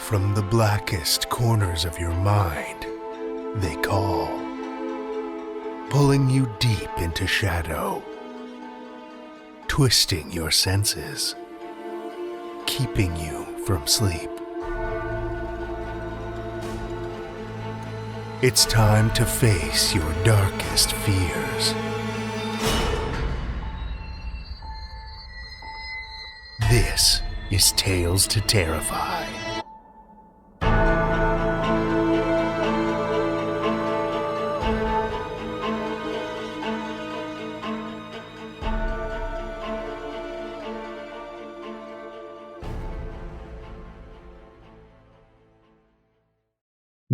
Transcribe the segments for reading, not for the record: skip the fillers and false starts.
from the blackest corners of your mind, they call, pulling you deep into shadow, twisting your senses, keeping you from sleep. It's time to face your darkest fears. This is Tales to Terrify.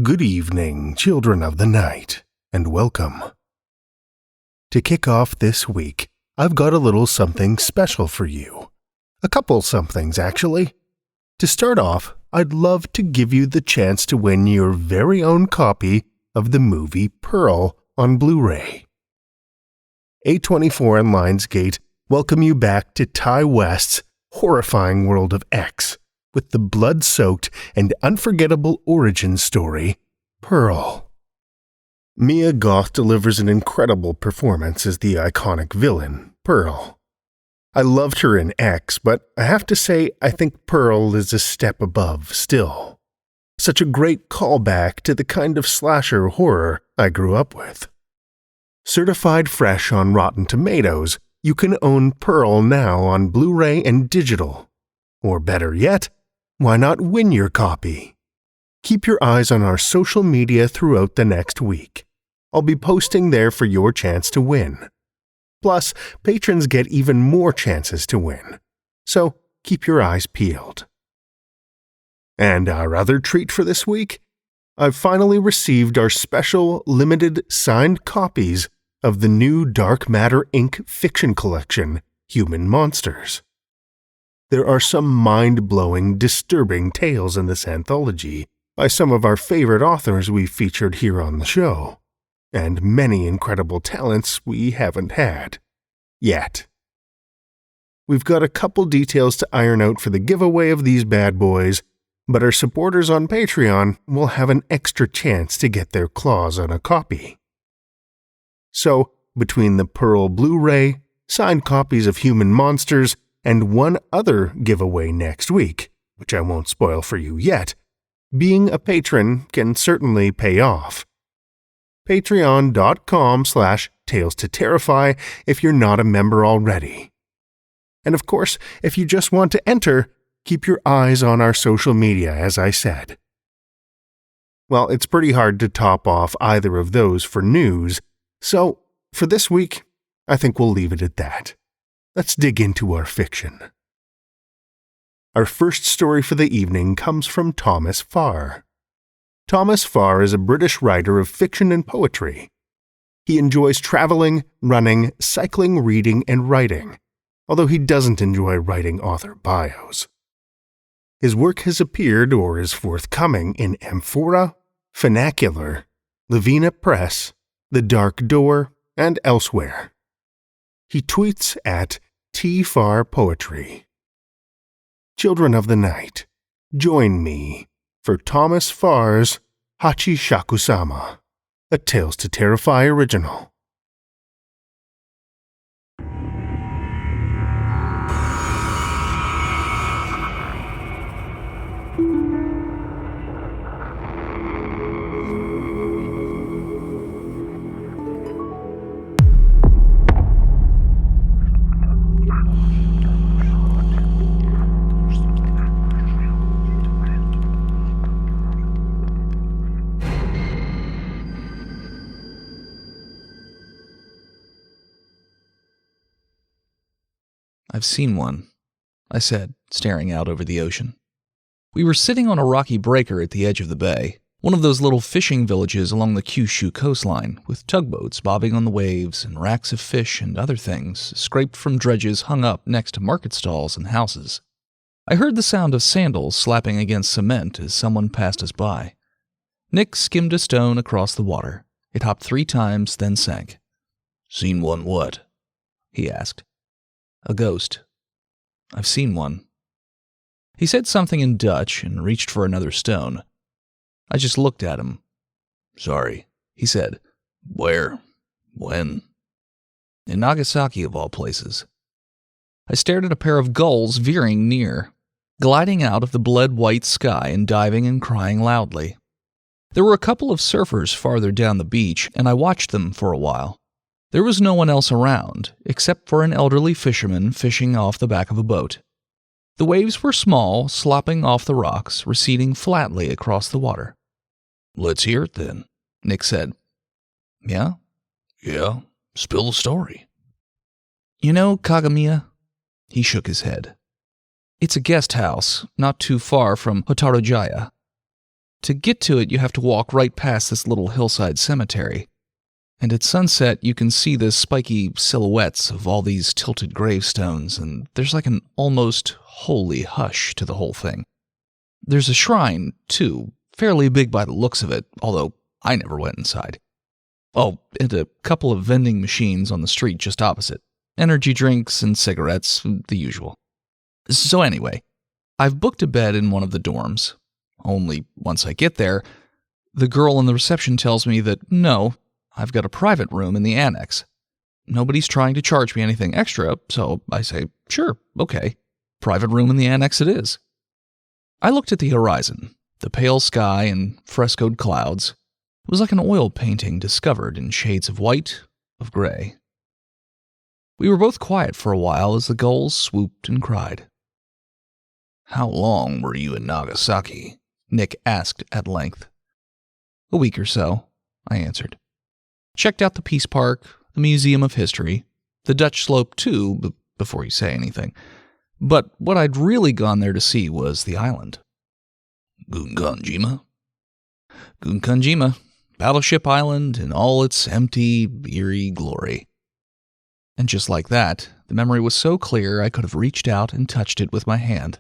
Good evening, children of the night, and welcome. To kick off this week, I've got a little something special for you. A couple somethings, actually. To start off, I'd love to give you the chance to win your very own copy of the movie Pearl on Blu-ray. A24 and Lionsgate welcome you back to Ty West's horrifying world of X with the blood-soaked and unforgettable origin story, Pearl. Mia Goth delivers an incredible performance as the iconic villain, Pearl. I loved her in X, but I have to say I think Pearl is a step above still. Such a great callback to the kind of slasher horror I grew up with. Certified fresh on Rotten Tomatoes, you can own Pearl now on Blu-ray and digital. Or better yet, why not win your copy? Keep your eyes on our social media throughout the next week. I'll be posting there for your chance to win. Plus, patrons get even more chances to win. So, keep your eyes peeled. And our other treat for this week? I've finally received our special, limited, signed copies of the new Dark Matter Inc. fiction collection, Human Monsters. There are some mind-blowing, disturbing tales in this anthology by some of our favorite authors we've featured here on the show, and many incredible talents we haven't had. Yet. We've got a couple details to iron out for the giveaway of these bad boys, but our supporters on Patreon will have an extra chance to get their claws on a copy. So, between the Pearl Blu-ray, signed copies of Human Monsters, and one other giveaway next week, which I won't spoil for you yet, being a patron can certainly pay off. Patreon.com/Tales to Terrify if you're not a member already. And of course, if you just want to enter, keep your eyes on our social media, as I said. Well, it's pretty hard to top off either of those for news, so for this week, I think we'll leave it at that. Let's dig into our fiction. Our first story for the evening comes from Thomas Farr. Thomas Farr is a British writer of fiction and poetry. He enjoys traveling, running, cycling, reading, and writing, although he doesn't enjoy writing author bios. His work has appeared or is forthcoming in Amphora, Vernacular, Lavina Press, The Dark Door, and elsewhere. He tweets at @TFarPoetry. Children of the night, join me for Thomas Farr's Hachishakusama, a Tales to Terrify original. "I've seen one," I said, staring out over the ocean. We were sitting on a rocky breaker at the edge of the bay, one of those little fishing villages along the Kyushu coastline, with tugboats bobbing on the waves and racks of fish and other things scraped from dredges hung up next to market stalls and houses. I heard the sound of sandals slapping against cement as someone passed us by. Nick skimmed a stone across the water. It hopped 3 times, then sank. "Seen one what?" he asked. "A ghost. I've seen one." He said something in Dutch and reached for another stone. I just looked at him. "Sorry," he said. "Where? When?" "In Nagasaki, of all places." I stared at a pair of gulls veering near, gliding out of the blood-white sky and diving and crying loudly. There were a couple of surfers farther down the beach, and I watched them for a while. There was no one else around, except for an elderly fisherman fishing off the back of a boat. The waves were small, slopping off the rocks, receding flatly across the water. "Let's hear it, then," Nick said. "Yeah?" "Yeah. Spill the story." "You know Kagamiya?" He shook his head. "It's a guest house, not too far from Hotarojaya. To get to it, you have to walk right past this little hillside cemetery. And at sunset, you can see the spiky silhouettes of all these tilted gravestones, and there's like an almost holy hush to the whole thing. There's a shrine, too, fairly big by the looks of it, although I never went inside. Oh, and a couple of vending machines on the street just opposite. Energy drinks and cigarettes, the usual. So anyway, I've booked a bed in one of the dorms. Only once I get there, the girl in the reception tells me that no, I've got a private room in the annex. Nobody's trying to charge me anything extra, so I say, sure, okay. Private room in the annex it is. I looked at the horizon, the pale sky and frescoed clouds. It was like an oil painting discovered in shades of white, of gray. We were both quiet for a while as the gulls swooped and cried. "How long were you in Nagasaki?" Nick asked at length. "A week or so," I answered. "Checked out the Peace Park, the Museum of History, the Dutch Slope too, before you say anything. But what I'd really gone there to see was the island." "Gunkanjima?" "Gunkanjima, Battleship Island in all its empty, eerie glory." And just like that, the memory was so clear I could have reached out and touched it with my hand.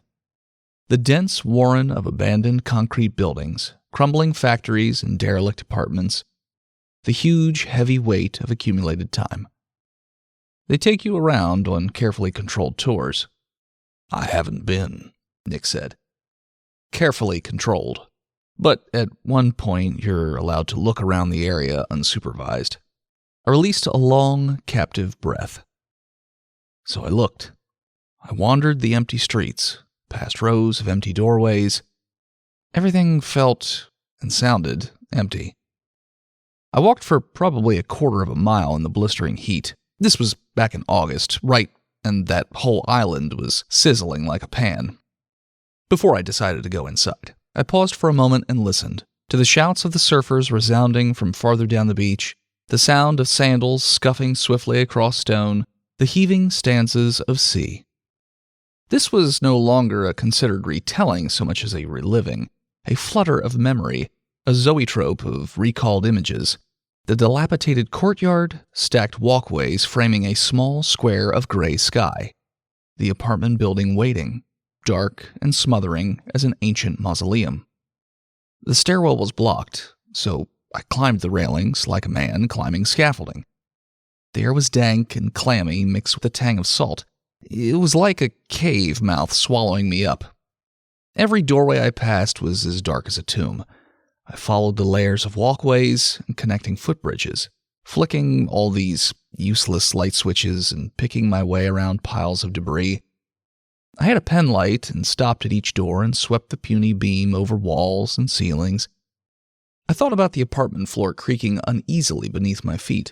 The dense warren of abandoned concrete buildings, crumbling factories and derelict apartments, the huge, heavy weight of accumulated time. They take you around on carefully controlled tours. "I haven't been," Nick said. "Carefully controlled. But at one point you're allowed to look around the area unsupervised." I released a long, captive breath. So I looked. I wandered the empty streets, past rows of empty doorways. Everything felt and sounded empty. I walked for probably a quarter of a mile in the blistering heat. This was back in August, right, and that whole island was sizzling like a pan. Before I decided to go inside, I paused for a moment and listened to the shouts of the surfers resounding from farther down the beach, the sound of sandals scuffing swiftly across stone, the heaving stanzas of sea. This was no longer a considered retelling so much as a reliving, a flutter of memory, a zoetrope of recalled images. The dilapidated courtyard, stacked walkways framing a small square of gray sky. The apartment building waiting, dark and smothering as an ancient mausoleum. The stairwell was blocked, so I climbed the railings like a man climbing scaffolding. The air was dank and clammy, mixed with a tang of salt. It was like a cave mouth swallowing me up. Every doorway I passed was as dark as a tomb. I followed the layers of walkways and connecting footbridges, flicking all these useless light switches and picking my way around piles of debris. I had a pen light and stopped at each door and swept the puny beam over walls and ceilings. I thought about the apartment floor creaking uneasily beneath my feet,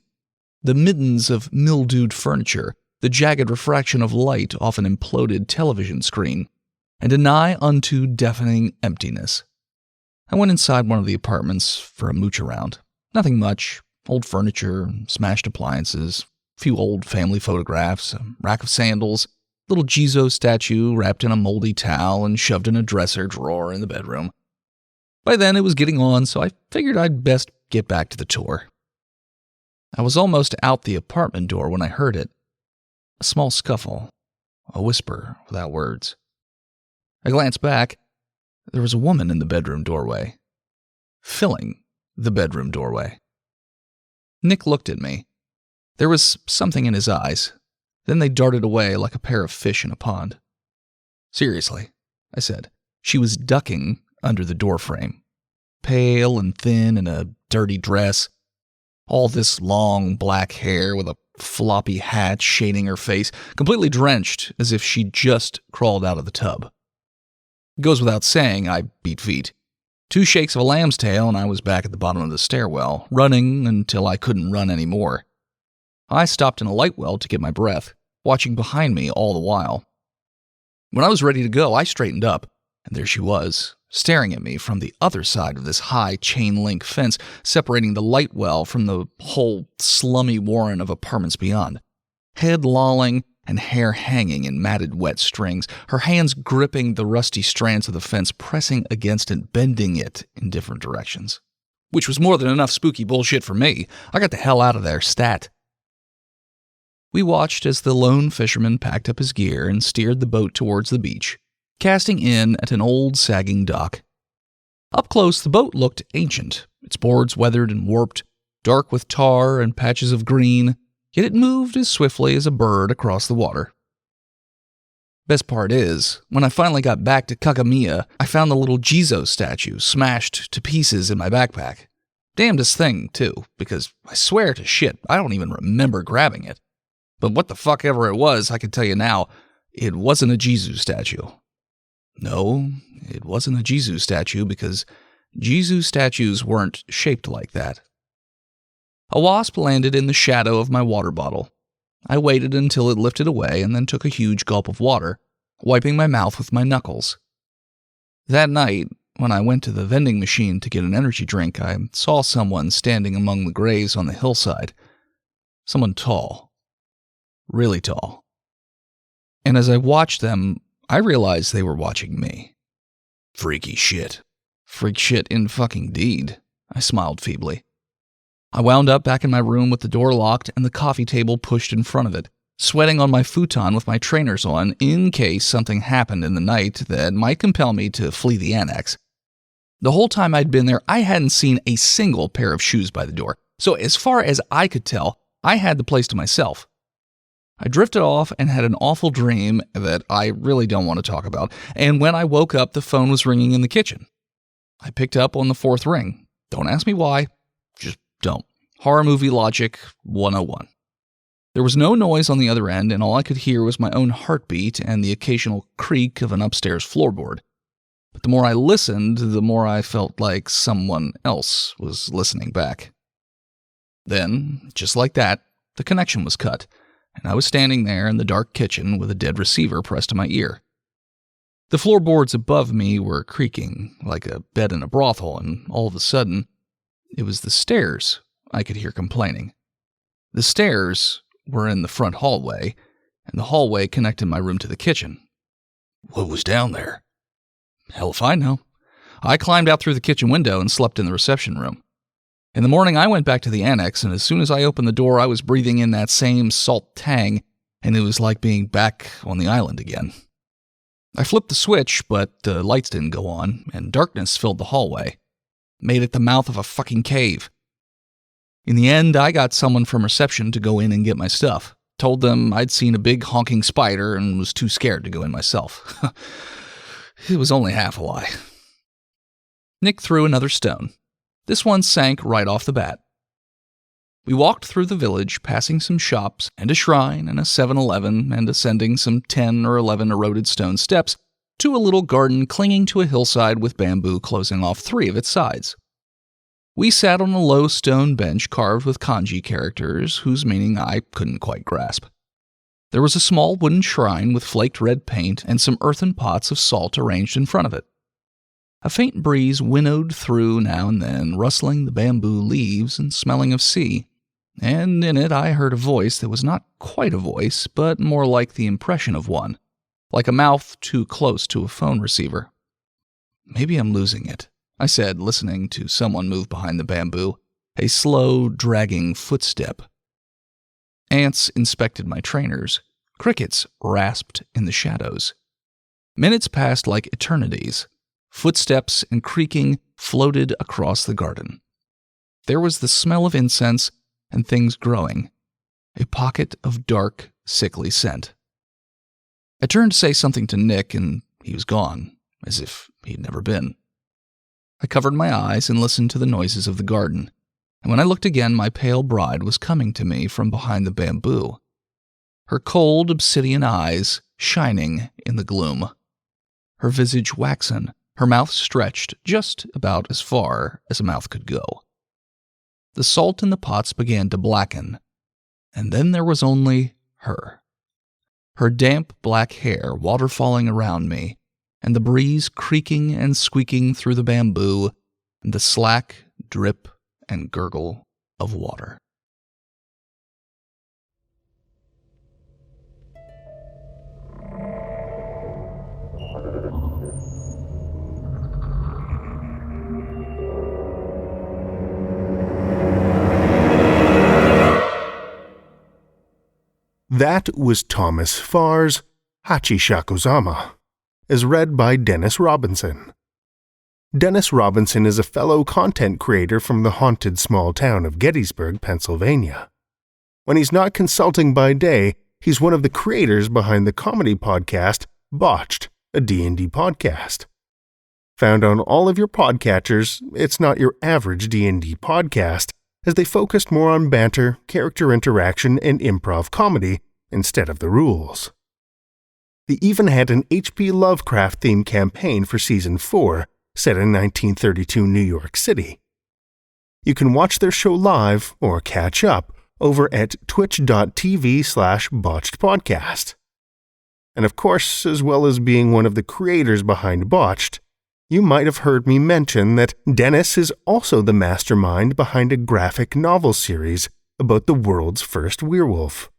the middens of mildewed furniture, the jagged refraction of light off an imploded television screen, and a nigh unto deafening emptiness. I went inside one of the apartments for a mooch around. Nothing much, old furniture, smashed appliances, a few old family photographs, a rack of sandals, little Jizo statue wrapped in a moldy towel and shoved in a dresser drawer in the bedroom. By then it was getting on, so I figured I'd best get back to the tour. I was almost out the apartment door when I heard it. A small scuffle, a whisper without words. I glanced back. There was a woman in the bedroom doorway, filling the bedroom doorway. Nick looked at me. There was something in his eyes. Then they darted away like a pair of fish in a pond. Seriously, I said. She was ducking under the doorframe, pale and thin in a dirty dress. All this long black hair with a floppy hat shading her face, completely drenched as if she'd just crawled out of the tub. It goes without saying, I beat feet. 2 shakes of a lamb's tail and I was back at the bottom of the stairwell, running until I couldn't run anymore. I stopped in a light well to get my breath, watching behind me all the while. When I was ready to go, I straightened up, and there she was, staring at me from the other side of this high chain-link fence separating the light well from the whole slummy warren of apartments beyond. Head lolling and hair hanging in matted wet strings, her hands gripping the rusty strands of the fence, pressing against it, bending it in different directions. Which was more than enough spooky bullshit for me. I got the hell out of there, stat. We watched as the lone fisherman packed up his gear and steered the boat towards the beach, casting in at an old sagging dock. Up close, the boat looked ancient, its boards weathered and warped, dark with tar and patches of green, yet it moved as swiftly as a bird across the water. Best part is, when I finally got back to Kakamiya, I found the little Jizo statue smashed to pieces in my backpack. Damnedest thing, too, because I swear to shit, I don't even remember grabbing it. But what the fuck ever it was, I can tell you now, it wasn't a Jizo statue. No, it wasn't a Jizo statue because Jizo statues weren't shaped like that. A wasp landed in the shadow of my water bottle. I waited until it lifted away and then took a huge gulp of water, wiping my mouth with my knuckles. That night, when I went to the vending machine to get an energy drink, I saw someone standing among the graves on the hillside. Someone tall. Really tall. And as I watched them, I realized they were watching me. Freaky shit. Freak shit in fucking deed, I smiled feebly. I wound up back in my room with the door locked and the coffee table pushed in front of it, sweating on my futon with my trainers on in case something happened in the night that might compel me to flee the annex. The whole time I'd been there, I hadn't seen a single pair of shoes by the door, so as far as I could tell, I had the place to myself. I drifted off and had an awful dream that I really don't want to talk about, and when I woke up, the phone was ringing in the kitchen. I picked up on the 4th ring. Don't ask me why. Just don't. Horror movie logic 101. There was no noise on the other end, and all I could hear was my own heartbeat and the occasional creak of an upstairs floorboard. But the more I listened, the more I felt like someone else was listening back. Then, just like that, the connection was cut, and I was standing there in the dark kitchen with a dead receiver pressed to my ear. The floorboards above me were creaking like a bed in a brothel, and all of a sudden, it was the stairs I could hear complaining. The stairs were in the front hallway, and the hallway connected my room to the kitchen. What was down there? Hell if I know. I climbed out through the kitchen window and slept in the reception room. In the morning, I went back to the annex, and as soon as I opened the door, I was breathing in that same salt tang, and it was like being back on the island again. I flipped the switch, but the lights didn't go on, and darkness filled the hallway. Made it the mouth of a fucking cave. In the end, I got someone from reception to go in and get my stuff. Told them I'd seen a big honking spider and was too scared to go in myself. It was only half a lie. Nick threw another stone. This one sank right off the bat. We walked through the village, passing some shops and a shrine and a 7-Eleven and ascending some 10 or 11 eroded stone steps to a little garden clinging to a hillside with bamboo closing off 3 of its sides. We sat on a low stone bench carved with kanji characters whose meaning I couldn't quite grasp. There was a small wooden shrine with flaked red paint and some earthen pots of salt arranged in front of it. A faint breeze winnowed through now and then, rustling the bamboo leaves and smelling of sea, and in it I heard a voice that was not quite a voice, but more like the impression of one, like a mouth too close to a phone receiver. Maybe I'm losing it, I said, listening to someone move behind the bamboo, a slow, dragging footstep. Ants inspected my trainers. Crickets rasped in the shadows. Minutes passed like eternities. Footsteps and creaking floated across the garden. There was the smell of incense and things growing, a pocket of dark, sickly scent. I turned to say something to Nick, and he was gone, as if he'd never been. I covered my eyes and listened to the noises of the garden, and when I looked again, my pale bride was coming to me from behind the bamboo, her cold obsidian eyes shining in the gloom, her visage waxen, her mouth stretched just about as far as a mouth could go. The salt in the pots began to blacken, and then there was only her. Her damp black hair waterfalling around me, and the breeze creaking and squeaking through the bamboo, and the slack drip and gurgle of water. That was Thomas Farr's Hachishakusama, as read by Dennis Robinson. Dennis Robinson is a fellow content creator from the haunted small town of Gettysburg, Pennsylvania. When he's not consulting by day, he's one of the creators behind the comedy podcast Botched, a D&D podcast. Found on all of your podcatchers, it's not your average D&D podcast, as they focused more on banter, character interaction, and improv comedy instead of the rules. They even had an H.P. Lovecraft-themed campaign for Season 4, set in 1932 New York City. You can watch their show live or catch up over at twitch.tv/Botched Podcast. And of course, as well as being one of the creators behind Botched, you might have heard me mention that Dennis is also the mastermind behind a graphic novel series about the world's first werewolf.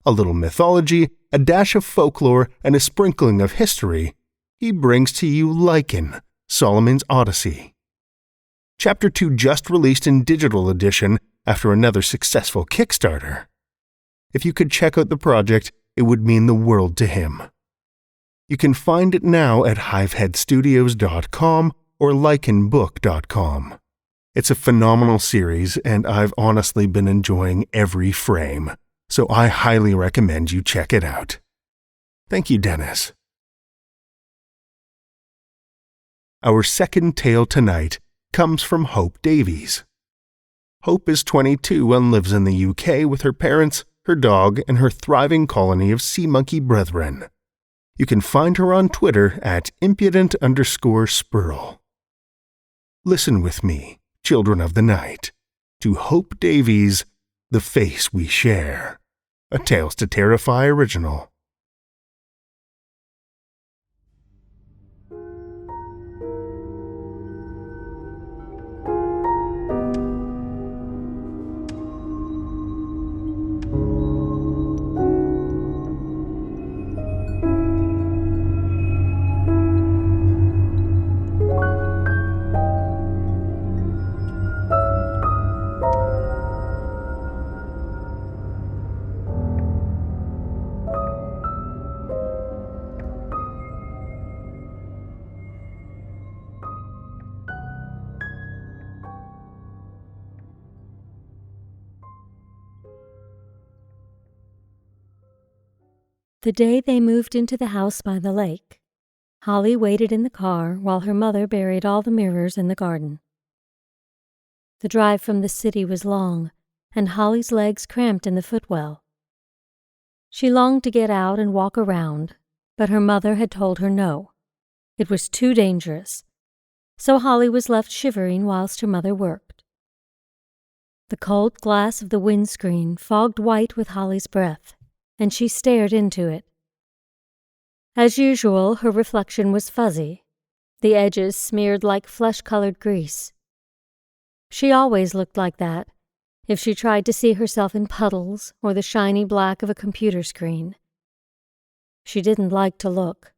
A little mythology, a dash of folklore, and a sprinkling of history, he brings to you Lycan, Solomon's Odyssey. Chapter 2 just released in digital edition after another successful Kickstarter. If you could check out the project, it would mean the world to him. You can find it now at hiveheadstudios.com or lycanbook.com. It's a phenomenal series, and I've honestly been enjoying every frame, so I highly recommend you check it out. Thank you, Dennis. Our second tale tonight comes from Hope Davies. Hope is 22 and lives in the UK with her parents, her dog, and her thriving colony of sea monkey brethren. You can find her on Twitter at impudent_spurl. Listen with me, children of the night, to Hope Davies' The Face We Share, a Tales to Terrify original. The day they moved into the house by the lake, Holly waited in the car while her mother buried all the mirrors in the garden. The drive from the city was long, and Holly's legs cramped in the footwell. She longed to get out and walk around, but her mother had told her no. It was too dangerous, so Holly was left shivering whilst her mother worked. The cold glass of the windscreen fogged white with Holly's breath, and she stared into it. As usual, her reflection was fuzzy, the edges smeared like flesh-colored grease. She always looked like that, if she tried to see herself in puddles or the shiny black of a computer screen. She didn't like to look.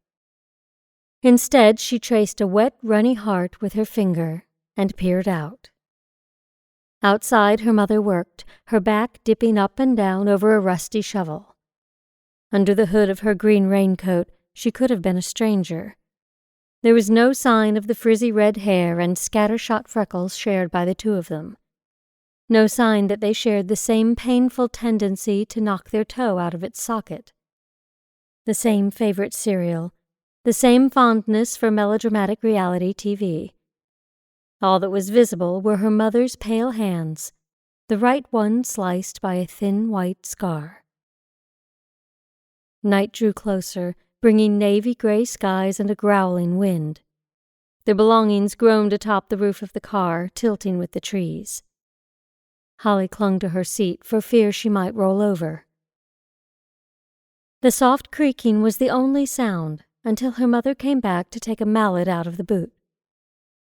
Instead, she traced a wet, runny heart with her finger and peered out. Outside, her mother worked, her back dipping up and down over a rusty shovel. Under the hood of her green raincoat, she could have been a stranger. There was no sign of the frizzy red hair and scattershot freckles shared by the two of them. No sign that they shared the same painful tendency to knock their toe out of its socket. The same favorite cereal, the same fondness for melodramatic reality TV. All that was visible were her mother's pale hands, the right one sliced by a thin white scar. Night drew closer, bringing navy-gray skies and a growling wind. Their belongings groaned atop the roof of the car, tilting with the trees. Holly clung to her seat for fear she might roll over. The soft creaking was the only sound until her mother came back to take a mallet out of the boot.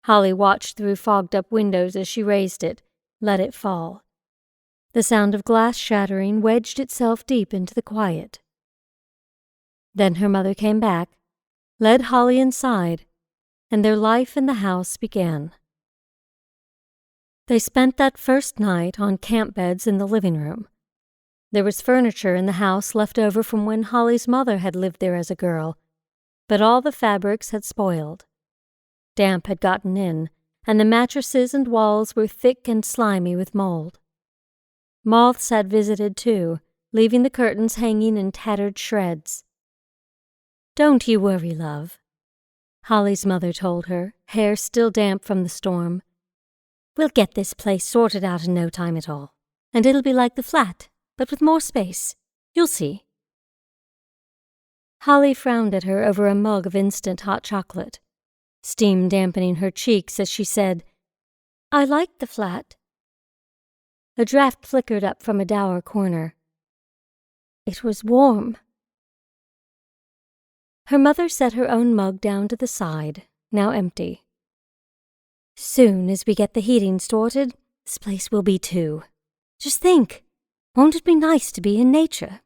Holly watched through fogged-up windows as she raised it, let it fall. The sound of glass shattering wedged itself deep into the quiet. Then her mother came back, led Holly inside, and their life in the house began. They spent that first night on camp beds in the living room. There was furniture in the house left over from when Holly's mother had lived there as a girl, but all the fabrics had spoiled. Damp had gotten in, and the mattresses and walls were thick and slimy with mold. Moths had visited too, leaving the curtains hanging in tattered shreds. "Don't you worry, love," Holly's mother told her, hair still damp from the storm. "We'll get this place sorted out in no time at all, and it'll be like the flat, but with more space. You'll see." Holly frowned at her over a mug of instant hot chocolate, steam dampening her cheeks as she said, "I like the flat." A draft flickered up from a dour corner. It was warm. Her mother set her own mug down to the side, now empty. "Soon as we get the heating sorted, this place will be too. Just think, won't it be nice to be in nature?"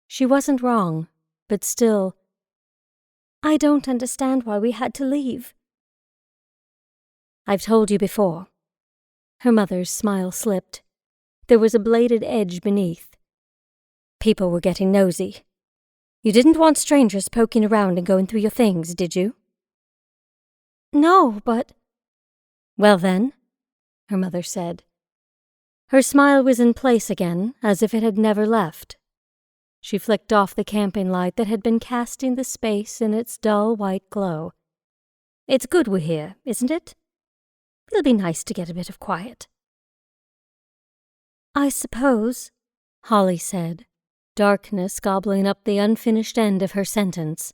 She wasn't wrong, but still, "I don't understand why we had to leave." "I've told you before." Her mother's smile slipped. There was a bladed edge beneath. "People were getting nosy. You didn't want strangers poking around and going through your things, did you?" "No, but—" "Well then," her mother said. Her smile was in place again, as if it had never left. She flicked off the camping light that had been casting the space in its dull white glow. "It's good we're here, isn't it? It'll be nice to get a bit of quiet." "I suppose," Holly said, darkness gobbling up the unfinished end of her sentence.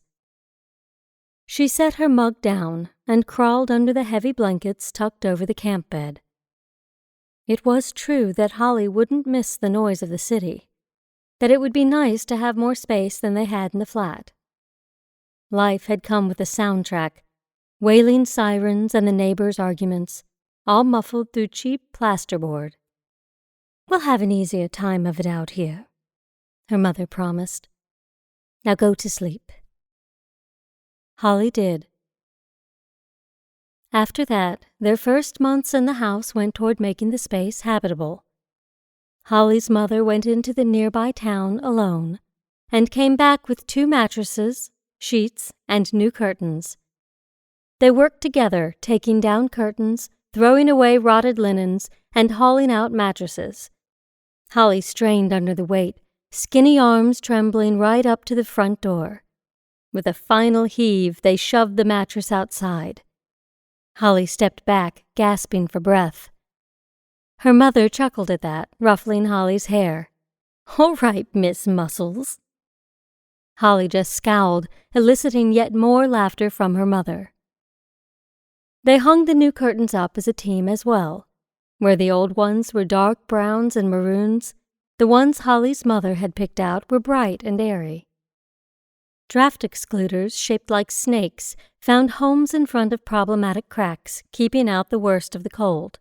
She set her mug down and crawled under the heavy blankets tucked over the camp bed. It was true that Holly wouldn't miss the noise of the city, that it would be nice to have more space than they had in the flat. Life had come with a soundtrack, wailing sirens and the neighbors' arguments, all muffled through cheap plasterboard. "We'll have an easier time of it out here," her mother promised. "Now go to sleep." Holly did. After that, their first months in the house went toward making the space habitable. Holly's mother went into the nearby town alone and came back with 2 mattresses, sheets, and new curtains. They worked together, taking down curtains, throwing away rotted linens, and hauling out mattresses. Holly strained under the weight, skinny arms trembling right up to the front door. With a final heave, they shoved the mattress outside. Holly stepped back, gasping for breath. Her mother chuckled at that, ruffling Holly's hair. "All right, Miss Muscles." Holly just scowled, eliciting yet more laughter from her mother. They hung the new curtains up as a team as well. Where the old ones were dark browns and maroons, the ones Holly's mother had picked out were bright and airy. Draft excluders, shaped like snakes, found homes in front of problematic cracks, keeping out the worst of the cold.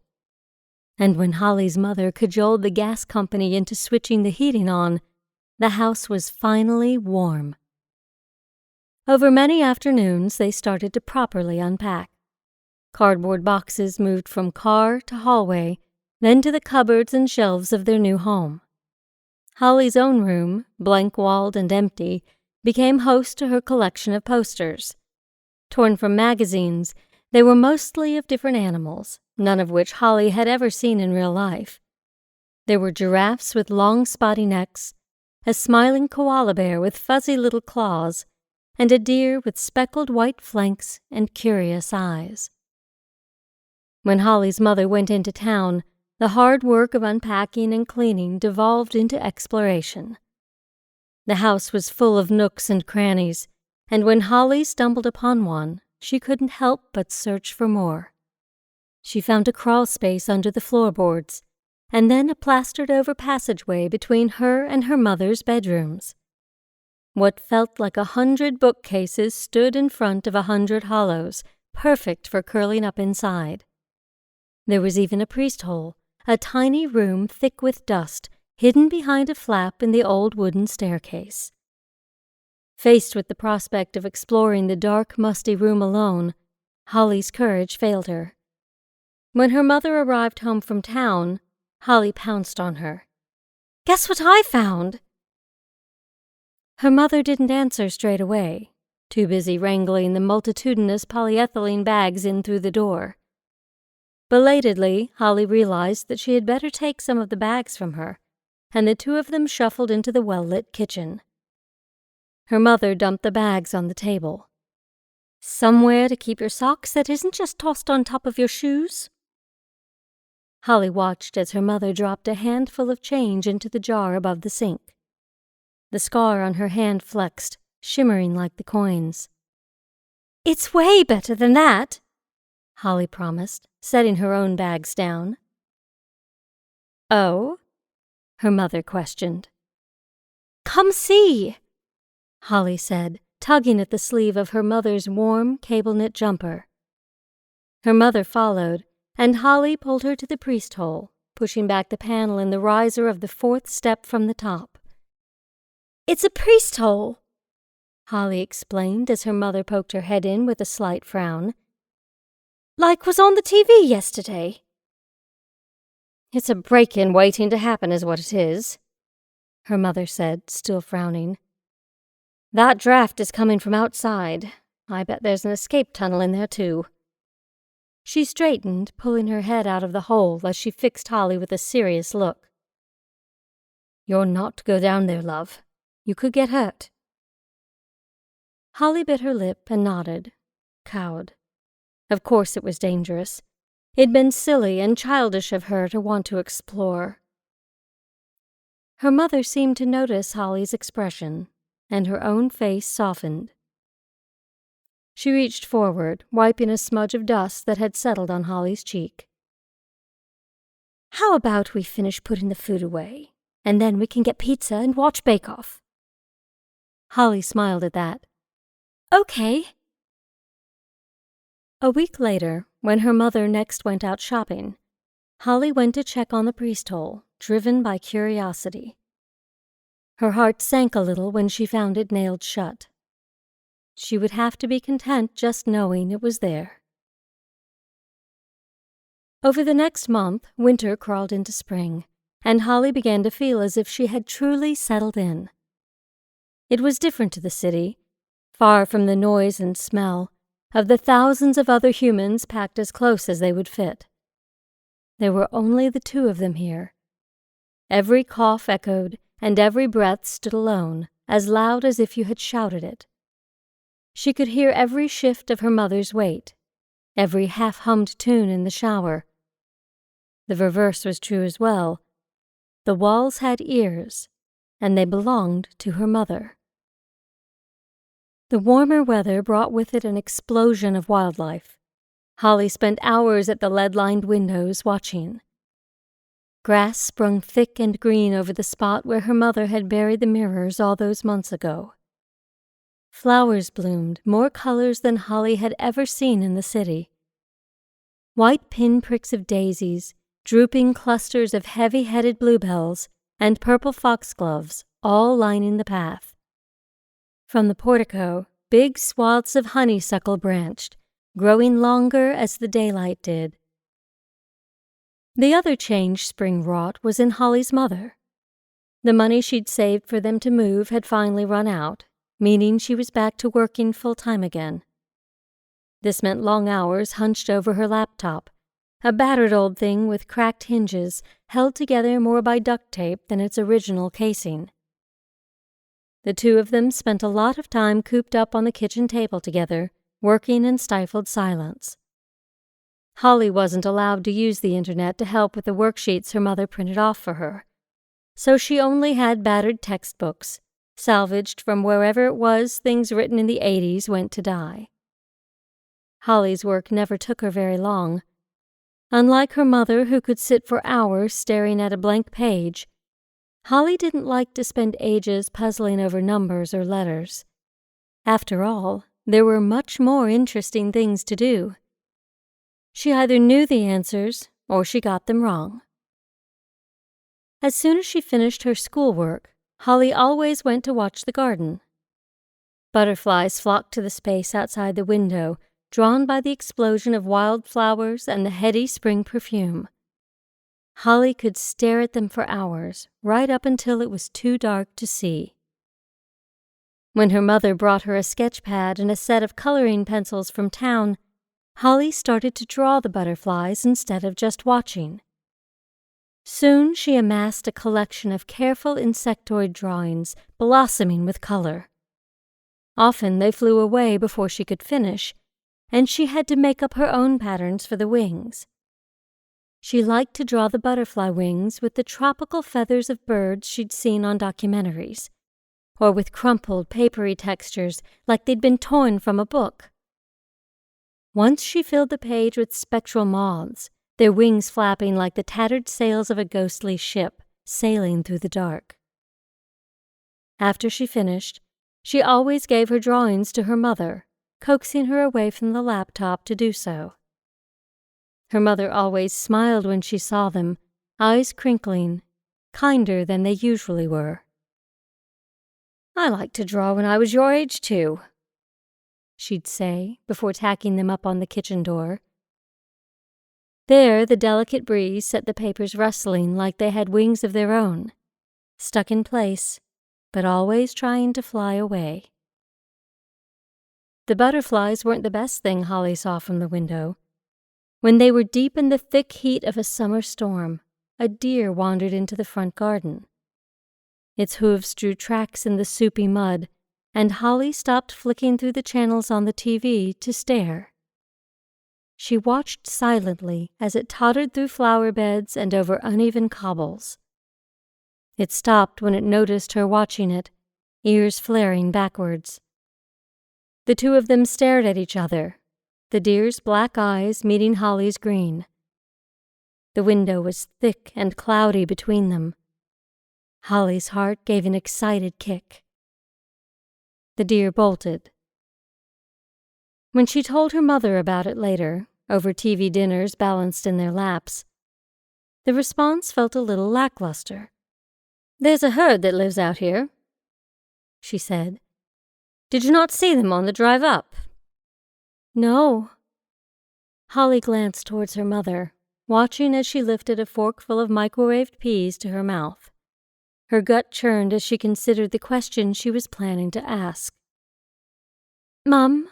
And when Holly's mother cajoled the gas company into switching the heating on, the house was finally warm. Over many afternoons, they started to properly unpack. Cardboard boxes moved from car to hallway, then to the cupboards and shelves of their new home. Holly's own room, blank-walled and empty, became host to her collection of posters. Torn from magazines, they were mostly of different animals, none of which Holly had ever seen in real life. There were giraffes with long spotty necks, a smiling koala bear with fuzzy little claws, and a deer with speckled white flanks and curious eyes. When Holly's mother went into town, the hard work of unpacking and cleaning devolved into exploration. The house was full of nooks and crannies, and when Holly stumbled upon one, she couldn't help but search for more. She found a crawl space under the floorboards, and then a plastered-over passageway between her and her mother's bedrooms. What felt like 100 bookcases stood in front of 100 hollows, perfect for curling up inside. There was even a priest hole, a tiny room thick with dust, hidden behind a flap in the old wooden staircase. Faced with the prospect of exploring the dark, musty room alone, Holly's courage failed her. When her mother arrived home from town, Holly pounced on her. "Guess what I found?" Her mother didn't answer straight away, too busy wrangling the multitudinous polyethylene bags in through the door. Belatedly, Holly realized that she had better take some of the bags from her, and the two of them shuffled into the well-lit kitchen. Her mother dumped the bags on the table. "Somewhere to keep your socks that isn't just tossed on top of your shoes?" Holly watched as her mother dropped a handful of change into the jar above the sink. The scar on her hand flexed, shimmering like the coins. "It's way better than that," Holly promised, setting her own bags down. "Oh?" her mother questioned. "Come see," Holly said, tugging at the sleeve of her mother's warm, cable-knit jumper. Her mother followed, and Holly pulled her to the priest hole, pushing back the panel in the riser of the 4th step from the top. "It's a priest hole," Holly explained as her mother poked her head in with a slight frown. "Like was on the TV yesterday." "It's a break-in waiting to happen is what it is," her mother said, still frowning. "That draft is coming from outside. I bet there's an escape tunnel in there, too." She straightened, pulling her head out of the hole as she fixed Holly with a serious look. "You're not to go down there, love. You could get hurt." Holly bit her lip and nodded, cowed. Of course it was dangerous. It'd been silly and childish of her to want to explore. Her mother seemed to notice Holly's expression, and her own face softened. She reached forward, wiping a smudge of dust that had settled on Holly's cheek. "How about we finish putting the food away, and then we can get pizza and watch Bake Off?" Holly smiled at that. "Okay." A week later, when her mother next went out shopping, Holly went to check on the priest hole, driven by curiosity. Her heart sank a little when she found it nailed shut. She would have to be content just knowing it was there. Over the next month, winter crawled into spring, and Holly began to feel as if she had truly settled in. It was different to the city, far from the noise and smell of the thousands of other humans packed as close as they would fit. There were only the two of them here. Every cough echoed, and every breath stood alone, as loud as if you had shouted it. She could hear every shift of her mother's weight, every half-hummed tune in the shower. The reverse was true as well. The walls had ears, and they belonged to her mother. The warmer weather brought with it an explosion of wildlife. Holly spent hours at the lead-lined windows watching. Grass sprung thick and green over the spot where her mother had buried the mirrors all those months ago. Flowers bloomed, more colors than Holly had ever seen in the city. White pinpricks of daisies, drooping clusters of heavy-headed bluebells, and purple foxgloves, all lining the path. From the portico, big swaths of honeysuckle branched, growing longer as the daylight did. The other change spring wrought was in Holly's mother. The money she'd saved for them to move had finally run out, meaning she was back to working full-time again. This meant long hours hunched over her laptop, a battered old thing with cracked hinges held together more by duct tape than its original casing. The two of them spent a lot of time cooped up on the kitchen table together, working in stifled silence. Holly wasn't allowed to use the internet to help with the worksheets her mother printed off for her, so she only had battered textbooks, salvaged from wherever it was things written in the 80s went to die. Holly's work never took her very long. Unlike her mother, who could sit for hours staring at a blank page, Holly didn't like to spend ages puzzling over numbers or letters. After all, there were much more interesting things to do. She either knew the answers or she got them wrong. As soon as she finished her schoolwork, Holly always went to watch the garden. Butterflies flocked to the space outside the window, drawn by the explosion of wildflowers and the heady spring perfume. Holly could stare at them for hours, right up until it was too dark to see. When her mother brought her a sketch pad and a set of coloring pencils from town, Holly started to draw the butterflies instead of just watching. Soon she amassed a collection of careful insectoid drawings, blossoming with color. Often they flew away before she could finish, and she had to make up her own patterns for the wings. She liked to draw the butterfly wings with the tropical feathers of birds she'd seen on documentaries, or with crumpled, papery textures like they'd been torn from a book. Once she filled the page with spectral moths, their wings flapping like the tattered sails of a ghostly ship sailing through the dark. After she finished, she always gave her drawings to her mother, coaxing her away from the laptop to do so. Her mother always smiled when she saw them, eyes crinkling, kinder than they usually were. "I liked to draw when I was your age, too," she'd say before tacking them up on the kitchen door. There, the delicate breeze set the papers rustling like they had wings of their own, stuck in place, but always trying to fly away. The butterflies weren't the best thing Holly saw from the window. When they were deep in the thick heat of a summer storm, a deer wandered into the front garden. Its hooves drew tracks in the soupy mud, and Holly stopped flicking through the channels on the TV to stare. She watched silently as it tottered through flower beds and over uneven cobbles. It stopped when it noticed her watching it, ears flaring backwards. The two of them stared at each other, the deer's black eyes meeting Holly's green. The window was thick and cloudy between them. Holly's heart gave an excited kick. The deer bolted. When she told her mother about it later, over TV dinners balanced in their laps, the response felt a little lackluster. "There's a herd that lives out here," she said. "Did you not see them on the drive up?" "No." Holly glanced towards her mother, watching as she lifted a forkful of microwaved peas to her mouth. Her gut churned as she considered the question she was planning to ask. "Mum?"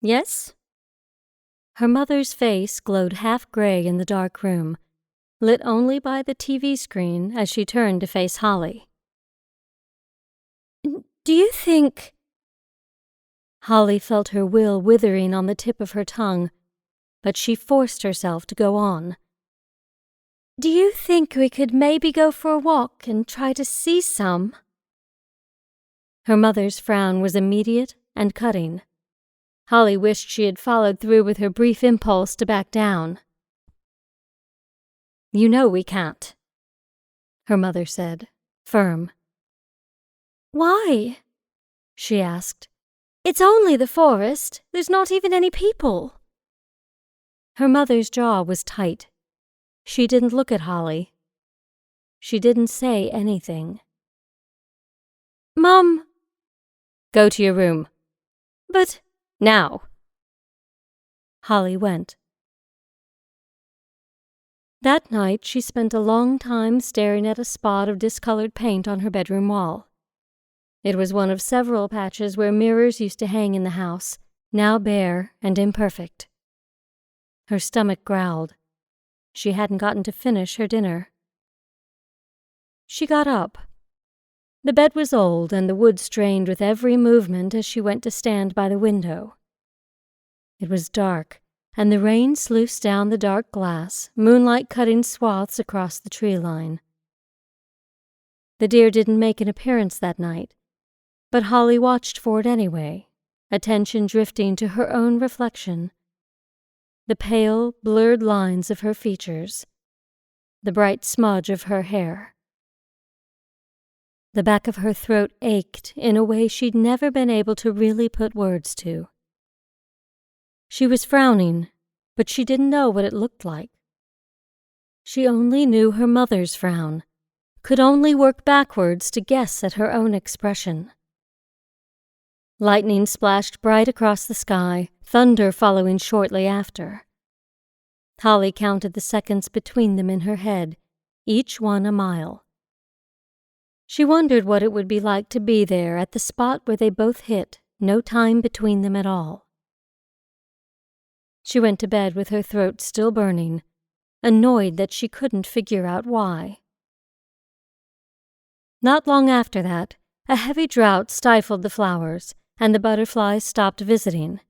"Yes?" Her mother's face glowed half-gray in the dark room, lit only by the TV screen as she turned to face Holly. "Do you think—" Holly felt her will withering on the tip of her tongue, but she forced herself to go on. "Do you think we could maybe go for a walk and try to see some?" Her mother's frown was immediate and cutting. Holly wished she had followed through with her brief impulse to back down. "You know we can't," her mother said, firm. "Why?" she asked. "It's only the forest. There's not even any people." Her mother's jaw was tight. She didn't look at Holly. She didn't say anything. "Mum!" "Go to your room." "But—" "Now!" Holly went. That night she spent a long time staring at a spot of discolored paint on her bedroom wall. It was one of several patches where mirrors used to hang in the house, now bare and imperfect. Her stomach growled. She hadn't gotten to finish her dinner. She got up. The bed was old, and the wood strained with every movement as she went to stand by the window. It was dark, and the rain sluiced down the dark glass, moonlight cutting swaths across the tree line. The deer didn't make an appearance that night, but Holly watched for it anyway, attention drifting to her own reflection. The pale, blurred lines of her features, the bright smudge of her hair. The back of her throat ached in a way she'd never been able to really put words to. She was frowning, but she didn't know what it looked like. She only knew her mother's frown, could only work backwards to guess at her own expression. Lightning splashed bright across the sky, thunder following shortly after. Holly counted the seconds between them in her head, each one a mile. She wondered what it would be like to be there at the spot where they both hit, no time between them at all. She went to bed with her throat still burning, annoyed that she couldn't figure out why. Not long after that, a heavy drought stifled the flowers, and the butterflies stopped visiting.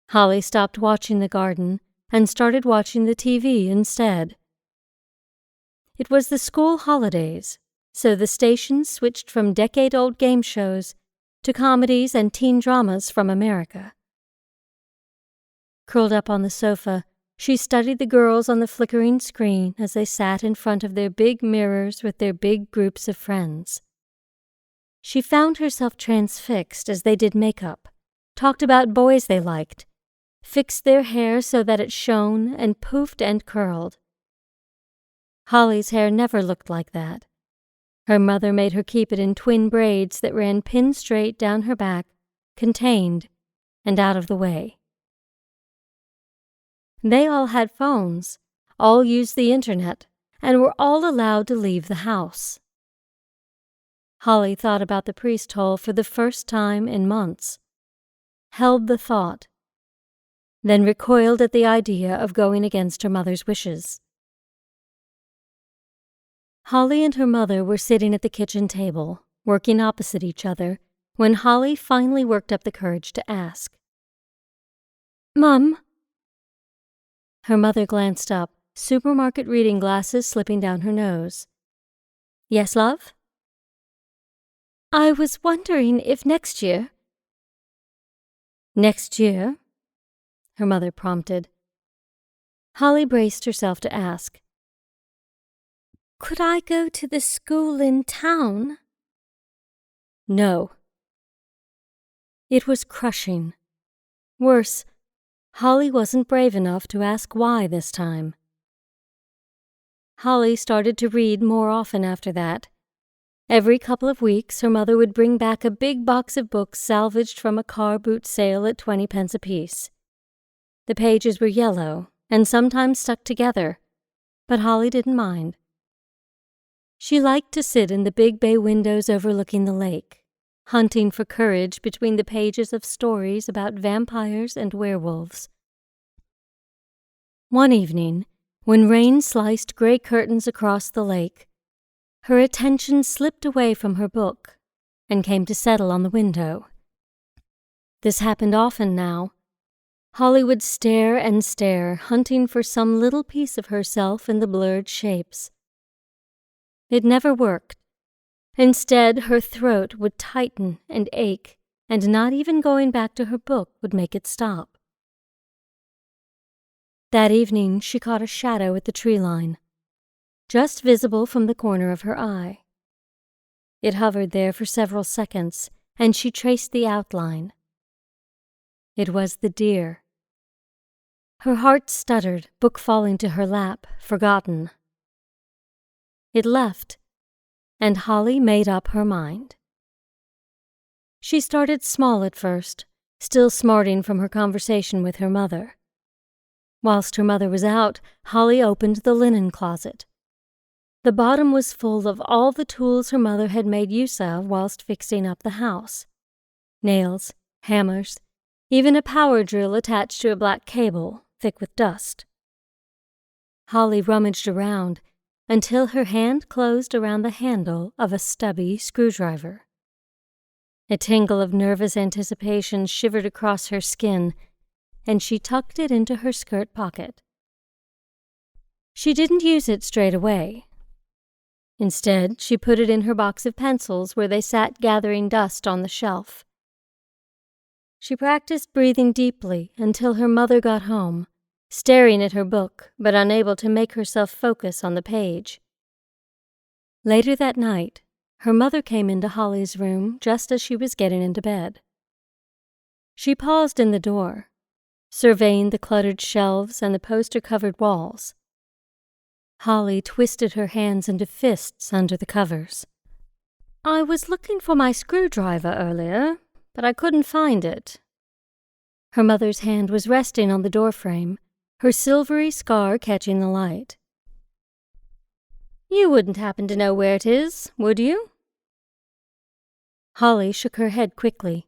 Holly stopped watching the garden and started watching the TV instead. It was the school holidays, so the station switched from decade-old game shows to comedies and teen dramas from America. Curled up on the sofa, she studied the girls on the flickering screen as they sat in front of their big mirrors with their big groups of friends. She found herself transfixed as they did makeup, talked about boys they liked, fixed their hair so that it shone and poofed and curled. Holly's hair never looked like that. Her mother made her keep it in twin braids that ran pin straight down her back, contained, and out of the way. They all had phones, all used the internet, and were all allowed to leave the house. Holly thought about the priest hole for the first time in months, held the thought, then recoiled at the idea of going against her mother's wishes. Holly and her mother were sitting at the kitchen table, working opposite each other, when Holly finally worked up the courage to ask. "Mum?" Her mother glanced up, supermarket reading glasses slipping down her nose. "Yes, love?" "I was wondering if next year—" "Next year?" her mother prompted. Holly braced herself to ask. "Could I go to the school in town?" "No." It was crushing. Worse, Holly wasn't brave enough to ask why this time. Holly started to read more often after that. Every couple of weeks, her mother would bring back a big box of books salvaged from a car boot sale at 20 pence apiece. The pages were yellow and sometimes stuck together, but Holly didn't mind. She liked to sit in the big bay windows overlooking the lake, hunting for courage between the pages of stories about vampires and werewolves. One evening, when rain sliced gray curtains across the lake, her attention slipped away from her book and came to settle on the window. This happened often now. Holly would stare and stare, hunting for some little piece of herself in the blurred shapes. It never worked. Instead, her throat would tighten and ache, and not even going back to her book would make it stop. That evening, she caught a shadow at the tree line, just visible from the corner of her eye. It hovered there for several seconds, and she traced the outline. It was the deer. Her heart stuttered, book falling to her lap, forgotten. It left, and Holly made up her mind. She started small at first, still smarting from her conversation with her mother. Whilst her mother was out, Holly opened the linen closet. The bottom was full of all the tools her mother had made use of whilst fixing up the house. Nails, hammers, even a power drill attached to a black cable, thick with dust. Holly rummaged around until her hand closed around the handle of a stubby screwdriver. A tingle of nervous anticipation shivered across her skin, and she tucked it into her skirt pocket. She didn't use it straight away. Instead, she put it in her box of pencils where they sat gathering dust on the shelf. She practiced breathing deeply until her mother got home, staring at her book but unable to make herself focus on the page. Later that night, her mother came into Holly's room just as she was getting into bed. She paused in the door, surveying the cluttered shelves and the poster-covered walls. Holly twisted her hands into fists under the covers. "I was looking for my screwdriver earlier, but I couldn't find it." Her mother's hand was resting on the doorframe, her silvery scar catching the light. "You wouldn't happen to know where it is, would you?" Holly shook her head quickly.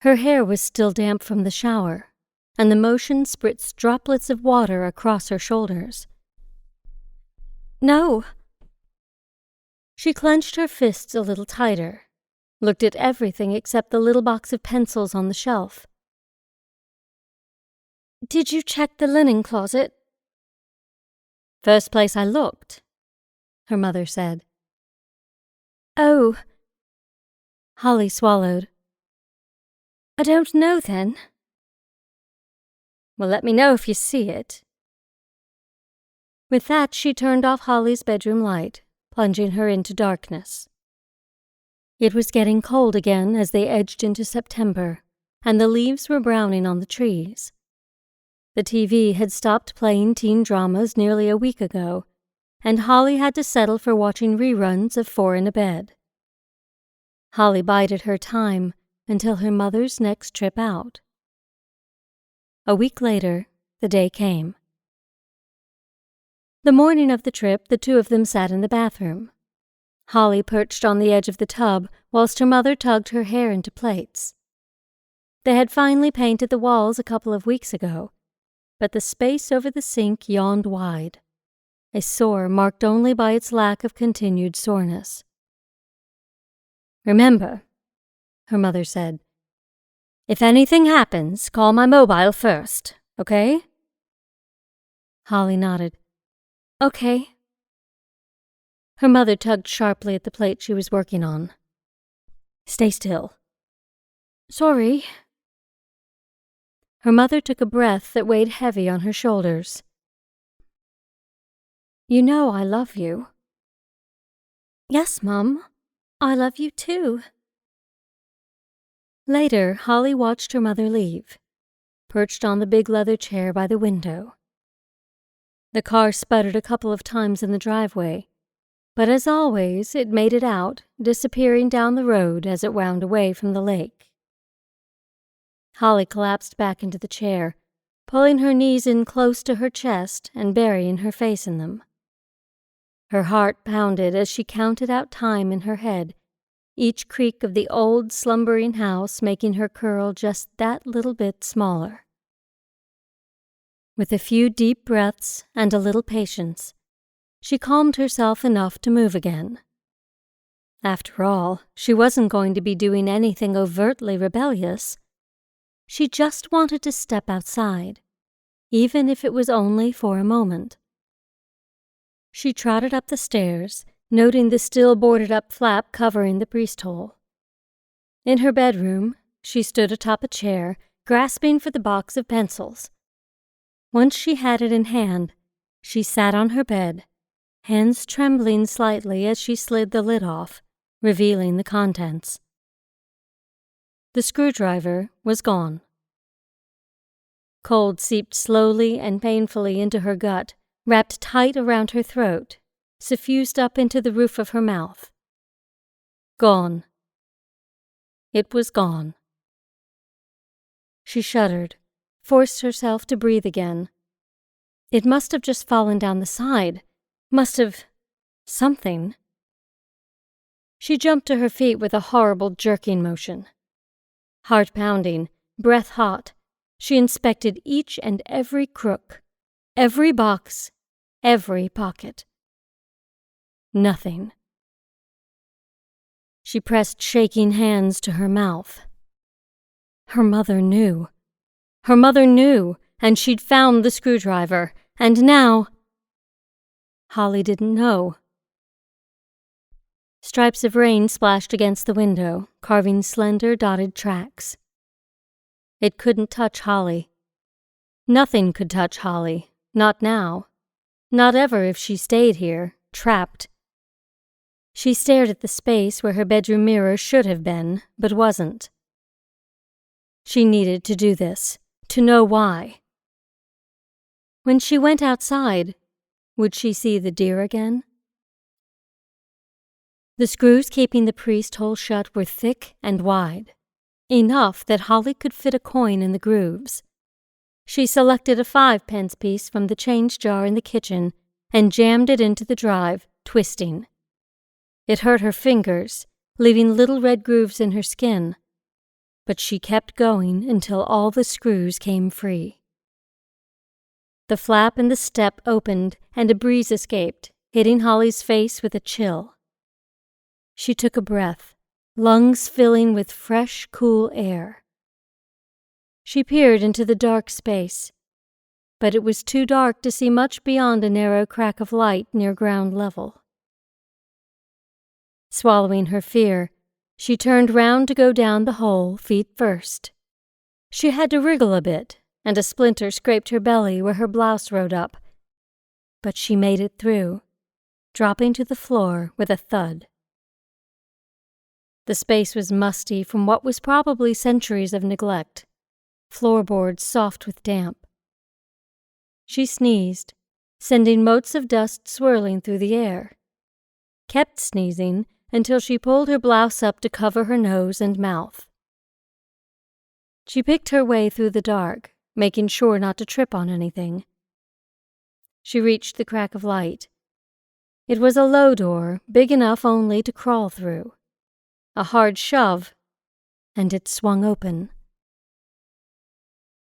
Her hair was still damp from the shower, and the motion spritzed droplets of water across her shoulders. "No." She clenched her fists a little tighter, looked at everything except the little box of pencils on the shelf. "Did you check the linen closet?" "First place I looked," her mother said. "Oh." Holly swallowed. "I don't know then." "Well, let me know if you see it." With that, she turned off Holly's bedroom light, plunging her into darkness. It was getting cold again as they edged into September, and the leaves were browning on the trees. The TV had stopped playing teen dramas nearly a week ago, and Holly had to settle for watching reruns of Four in a Bed. Holly bided her time until her mother's next trip out. A week later, the day came. The morning of the trip, the two of them sat in the bathroom. Holly perched on the edge of the tub, whilst her mother tugged her hair into plaits. They had finally painted the walls a couple of weeks ago, but the space over the sink yawned wide, a sore marked only by its lack of continued soreness. "Remember," her mother said, "if anything happens, call my mobile first, okay?" Holly nodded. "Okay." Her mother tugged sharply at the plate she was working on. "Stay still." "Sorry." Her mother took a breath that weighed heavy on her shoulders. "You know I love you." "Yes, Mum. I love you too." Later, Holly watched her mother leave, perched on the big leather chair by the window. The car sputtered a couple of times in the driveway, but as always, it made it out, disappearing down the road as it wound away from the lake. Holly collapsed back into the chair, pulling her knees in close to her chest and burying her face in them. Her heart pounded as she counted out time in her head, each creak of the old slumbering house making her curl just that little bit smaller. With a few deep breaths and a little patience, she calmed herself enough to move again. After all, she wasn't going to be doing anything overtly rebellious. She just wanted to step outside, even if it was only for a moment. She trotted up the stairs, noting the still boarded-up flap covering the priest hole. In her bedroom, she stood atop a chair, grasping for the box of pencils. Once she had it in hand, she sat on her bed, hands trembling slightly as she slid the lid off, revealing the contents. The screwdriver was gone. Cold seeped slowly and painfully into her gut, wrapped tight around her throat, suffused up into the roof of her mouth. Gone. It was gone. She shuddered, forced herself to breathe again. It must have just fallen down the side. Must have... something. She jumped to her feet with a horrible jerking motion. Heart pounding, breath hot, she inspected each and every crook, every box, every pocket. Nothing. She pressed shaking hands to her mouth. Her mother knew. Her mother knew, and she'd found the screwdriver, and now... Holly didn't know. Stripes of rain splashed against the window, carving slender, dotted tracks. It couldn't touch Holly. Nothing could touch Holly, not now. Not ever if she stayed here, trapped. She stared at the space where her bedroom mirror should have been, but wasn't. She needed to do this, to know why. When she went outside, would she see the deer again? The screws keeping the priest hole shut were thick and wide, enough that Holly could fit a coin in the grooves. She selected a 5-pence piece from the change jar in the kitchen and jammed it into the drive, twisting. It hurt her fingers, leaving little red grooves in her skin, but she kept going until all the screws came free. The flap in the step opened and a breeze escaped, hitting Holly's face with a chill. She took a breath, lungs filling with fresh, cool air. She peered into the dark space, but it was too dark to see much beyond a narrow crack of light near ground level. Swallowing her fear, she turned round to go down the hole, feet first. She had to wriggle a bit, and a splinter scraped her belly where her blouse rode up. But she made it through, dropping to the floor with a thud. The space was musty from what was probably centuries of neglect, floorboards soft with damp. She sneezed, sending motes of dust swirling through the air. Kept sneezing until she pulled her blouse up to cover her nose and mouth. She picked her way through the dark, making sure not to trip on anything. She reached the crack of light. It was a low door, big enough only to crawl through. A hard shove, and it swung open.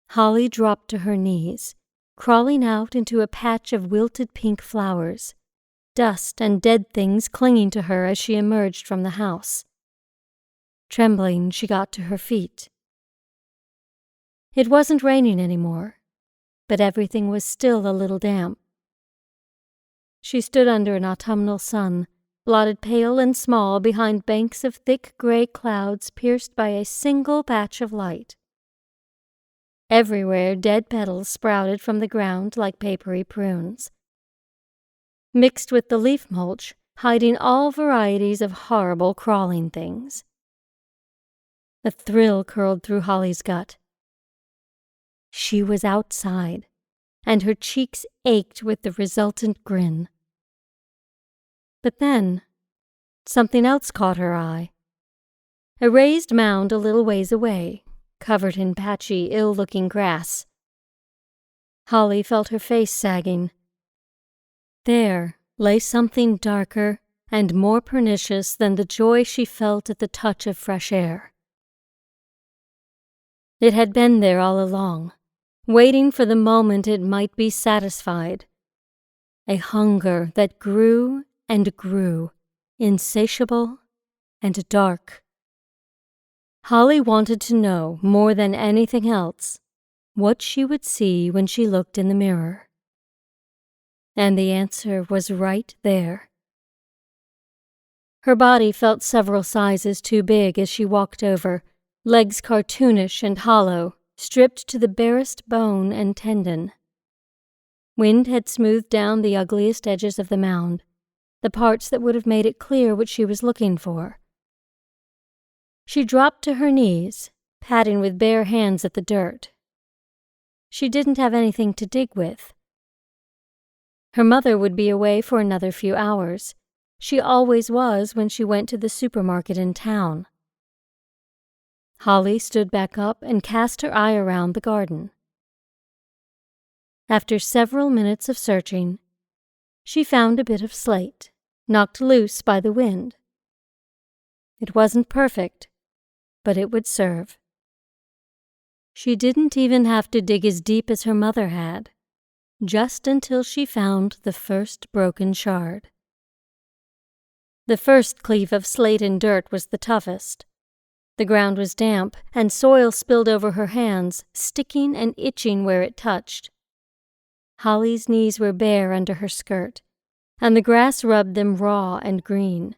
Holly dropped to her knees, crawling out into a patch of wilted pink flowers, dust and dead things clinging to her as she emerged from the house. Trembling, she got to her feet. It wasn't raining anymore, but everything was still a little damp. She stood under an autumnal sun, blotted pale and small behind banks of thick gray clouds pierced by a single patch of light. Everywhere dead petals sprouted from the ground like papery prunes, mixed with the leaf mulch, hiding all varieties of horrible crawling things. A thrill curled through Holly's gut. She was outside, and her cheeks ached with the resultant grin. But then, something else caught her eye. A raised mound a little ways away, covered in patchy, ill-looking grass. Holly felt her face sagging. There lay something darker and more pernicious than the joy she felt at the touch of fresh air. It had been there all along, waiting for the moment it might be satisfied. A hunger that grew and grew, insatiable and dark. Holly wanted to know, more than anything else, what she would see when she looked in the mirror. And the answer was right there. Her body felt several sizes too big as she walked over, legs cartoonish and hollow, stripped to the barest bone and tendon. Wind had smoothed down the ugliest edges of the mound, the parts that would have made it clear what she was looking for. She dropped to her knees, patting with bare hands at the dirt. She didn't have anything to dig with. Her mother would be away for another few hours. She always was when she went to the supermarket in town. Holly stood back up and cast her eye around the garden. After several minutes of searching, she found a bit of slate, knocked loose by the wind. It wasn't perfect, but it would serve. She didn't even have to dig as deep as her mother had, just until she found the first broken shard. The first cleave of slate and dirt was the toughest. The ground was damp, and soil spilled over her hands, sticking and itching where it touched. Holly's knees were bare under her skirt, and the grass rubbed them raw and green.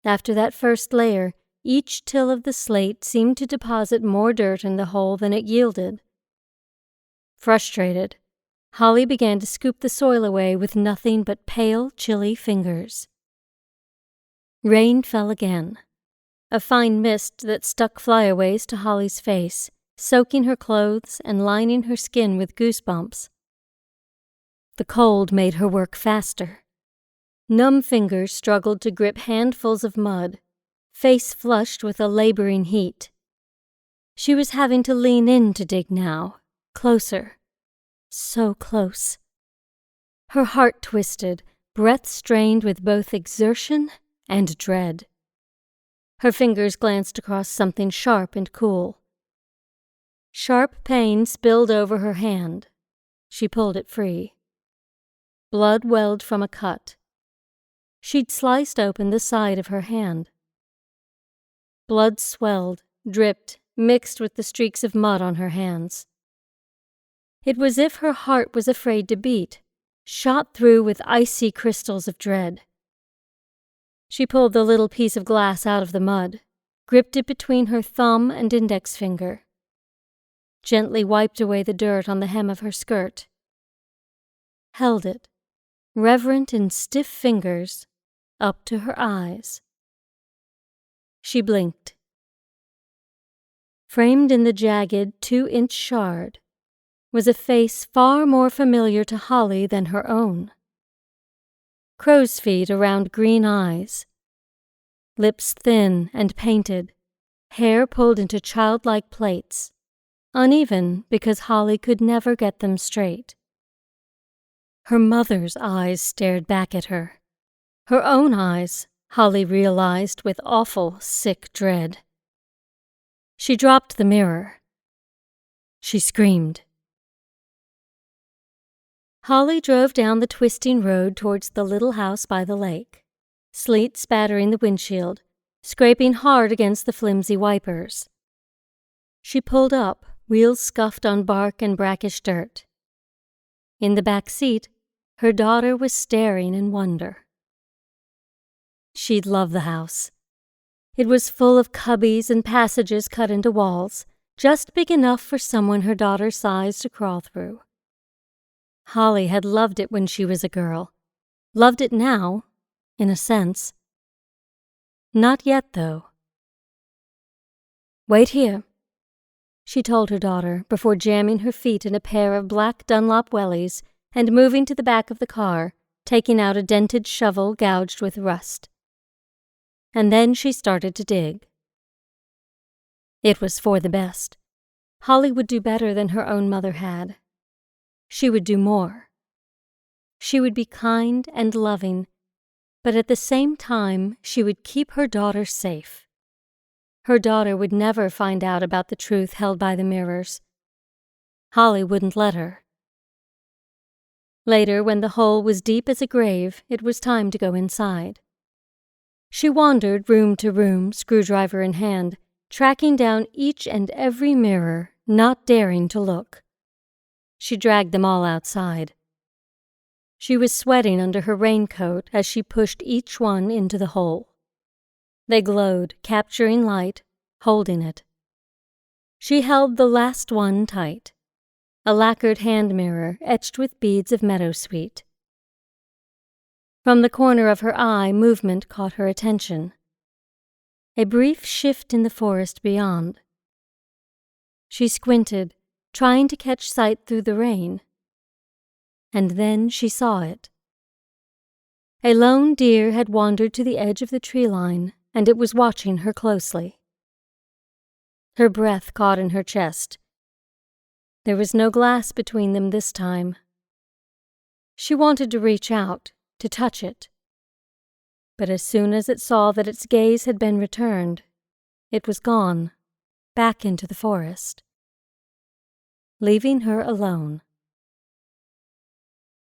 After that first layer, each till of the slate seemed to deposit more dirt in the hole than it yielded. Frustrated, Holly began to scoop the soil away with nothing but pale, chilly fingers. Rain fell again, a fine mist that stuck flyaways to Holly's face, soaking her clothes and lining her skin with goosebumps. The cold made her work faster. Numb fingers struggled to grip handfuls of mud, face flushed with a laboring heat. She was having to lean in to dig now, closer, so close. Her heart twisted, breath strained with both exertion and dread. Her fingers glanced across something sharp and cool. Sharp pain spilled over her hand. She pulled it free. Blood welled from a cut. She'd sliced open the side of her hand. Blood swelled, dripped, mixed with the streaks of mud on her hands. It was as if her heart was afraid to beat, shot through with icy crystals of dread. She pulled the little piece of glass out of the mud, gripped it between her thumb and index finger, gently wiped away the dirt on the hem of her skirt, held it, reverent and stiff fingers, up to her eyes. She blinked. Framed in the jagged 2-inch shard was a face far more familiar to Holly than her own. Crow's feet around green eyes, lips thin and painted, hair pulled into childlike plaits, uneven because Holly could never get them straight. Her mother's eyes stared back at her. Her own eyes, Holly realized with awful, sick dread. She dropped the mirror. She screamed. Holly drove down the twisting road towards the little house by the lake, sleet spattering the windshield, scraping hard against the flimsy wipers. She pulled up, wheels scuffed on bark and brackish dirt. In the back seat, her daughter was staring in wonder. She'd love the house. It was full of cubbies and passages cut into walls, just big enough for someone her daughter's size to crawl through. Holly had loved it when she was a girl. Loved it now, in a sense. Not yet, though. "Wait here," she told her daughter before jamming her feet in a pair of black Dunlop wellies and moving to the back of the car, taking out a dented shovel gouged with rust. And then she started to dig. It was for the best. Holly would do better than her own mother had. She would do more. She would be kind and loving, but at the same time she would keep her daughter safe. Her daughter would never find out about the truth held by the mirrors. Holly wouldn't let her. Later, when the hole was deep as a grave, it was time to go inside. She wandered room to room, screwdriver in hand, tracking down each and every mirror, not daring to look. She dragged them all outside. She was sweating under her raincoat as she pushed each one into the hole. They glowed, capturing light, holding it. She held the last one tight, a lacquered hand mirror etched with beads of meadowsweet. From the corner of her eye, movement caught her attention. A brief shift in the forest beyond. She squinted, trying to catch sight through the rain. And then she saw it. A lone deer had wandered to the edge of the tree line, and it was watching her closely. Her breath caught in her chest. There was no glass between them this time. She wanted to reach out, to touch it. But as soon as it saw that its gaze had been returned, it was gone, back into the forest, leaving her alone.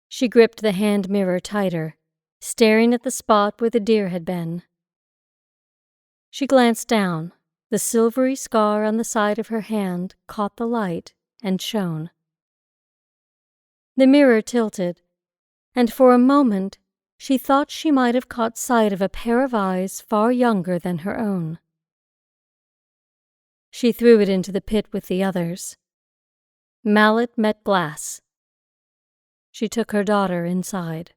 She gripped the hand mirror tighter, staring at the spot where the deer had been. She glanced down. The silvery scar on the side of her hand caught the light and shone. The mirror tilted, and for a moment she thought she might have caught sight of a pair of eyes far younger than her own. She threw it into the pit with the others. Mallet met glass. She took her daughter inside.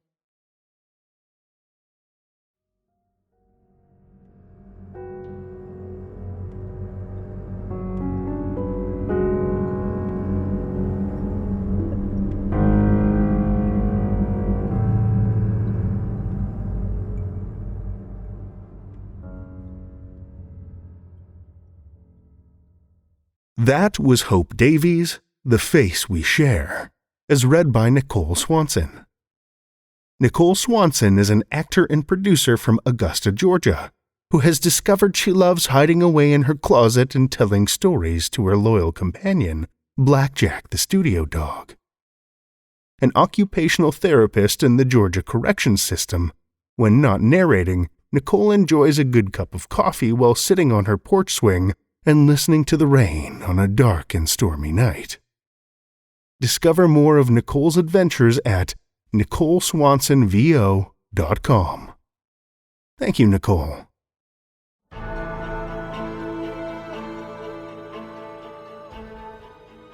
That was Hope Davies, The Face We Share, as read by Nicole Swanson. Nicole Swanson is an actor and producer from Augusta, Georgia, who has discovered she loves hiding away in her closet and telling stories to her loyal companion, Blackjack the studio dog. An occupational therapist in the Georgia corrections system, when not narrating, Nicole enjoys a good cup of coffee while sitting on her porch swing and listening to the rain on a dark and stormy night. Discover more of Nicole's adventures at NicoleSwansonVO.com. Thank you, Nicole.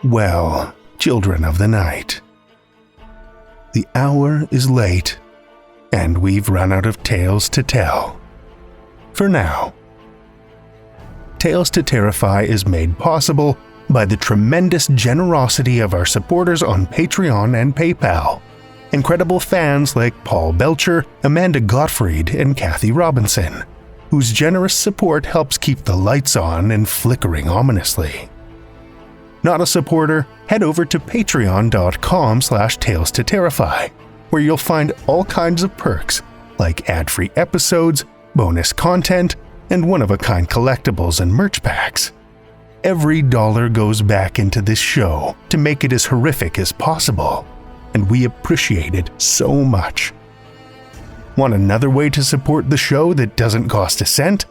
Well, children of the night, the hour is late, and we've run out of tales to tell. For now. Tales to Terrify is made possible by the tremendous generosity of our supporters on Patreon and PayPal. Incredible fans like Paul Belcher, Amanda Gottfried, and Kathy Robinson, whose generous support helps keep the lights on and flickering ominously. Not a supporter? Head over to patreon.com/Tales to Terrify, where you'll find all kinds of perks like ad-free episodes, bonus content, and one-of-a-kind collectibles and merch packs. Every dollar goes back into this show to make it as horrific as possible, and we appreciate it so much. Want another way to support the show that doesn't cost a cent?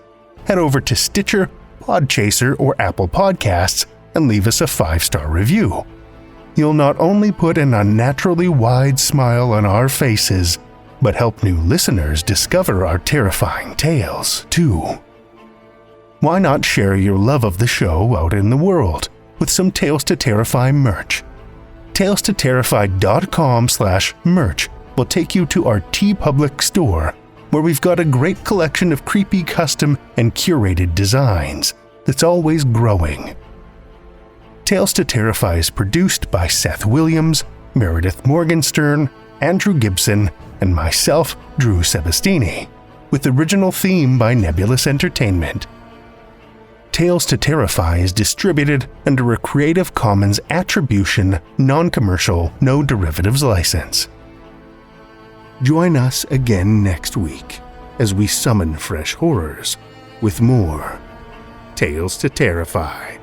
Head over to Stitcher, Podchaser, or Apple Podcasts and leave us a 5-star review. You'll not only put an unnaturally wide smile on our faces, but help new listeners discover our terrifying tales, too. Why not share your love of the show out in the world with some Tales to Terrify merch? TalesToTerrify.com/merch will take you to our TeePublic store, where we've got a great collection of creepy custom and curated designs that's always growing. Tales to Terrify is produced by Seth Williams, Meredith Morgenstern, Andrew Gibson, and myself, Drew Sebastini, with original theme by Nebulous Entertainment. Tales to Terrify is distributed under a Creative Commons Attribution, Non-Commercial, No Derivatives license. Join us again next week as we summon fresh horrors with more Tales to Terrify.